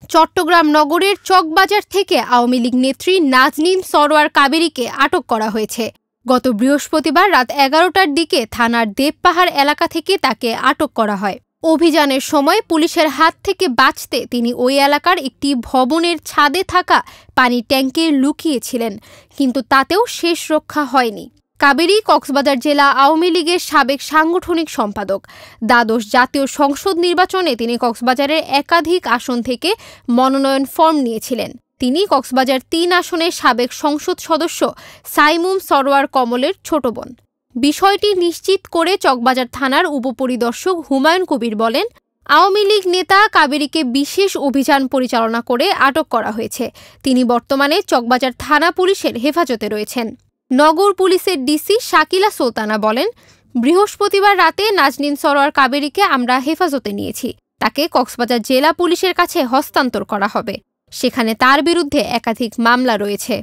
চট্টগ্রাম নগরের চকবাজার থেকে আওয়ামী লীগ নেত্রী নাজনীন সরোয়ার কাবেরীকে আটক করা হয়েছে। গত বৃহস্পতিবার রাত 11টার দিকে থানার দেবপাহাড় এলাকা থেকে তাকে আটক করা হয়। অভিযানের সময় পুলিশের হাত থেকে বাঁচতে তিনি ওই এলাকার একটি ভবনের ছাদে থাকা পানির ট্যাঙ্কে লুকিয়েছিলেন, কিন্তু তাতেও শেষ রক্ষা হয়নি। কাবেরী কক্সবাজার জেলা আওয়ামী লীগের সাবেক সাংগঠনিক সম্পাদক। দ্বাদশ জাতীয় সংসদ নির্বাচনে তিনি কক্সবাজারের একাধিক আসন থেকে মনোনয়ন ফর্ম নিয়েছিলেন। তিনি কক্সবাজার ৩ আসনের সাবেক সংসদ সদস্য সাইমুম সরোয়ার কমলের ছোট বোন। বিষয়টি নিশ্চিত করে চকবাজার থানার উপপরিদর্শক হুমায়ুন কবির বলেন, আওয়ামী লীগ নেতা কাবেরীকে বিশেষ অভিযান পরিচালনা করে আটক করা হয়েছে। তিনি বর্তমানে চকবাজার থানা পুলিশের হেফাজতে রয়েছেন। নগর পুলিশের ডিসি শাকিলা সুলতানা বলেন, বৃহস্পতিবার রাতে নাজনীন সরোয়ার কাবেরীকে আমরা হেফাজতে নিয়েছি। তাকে কক্সবাজার জেলা পুলিশের কাছে হস্তান্তর করা হবে। সেখানে তার বিরুদ্ধে একাধিক মামলা রয়েছে।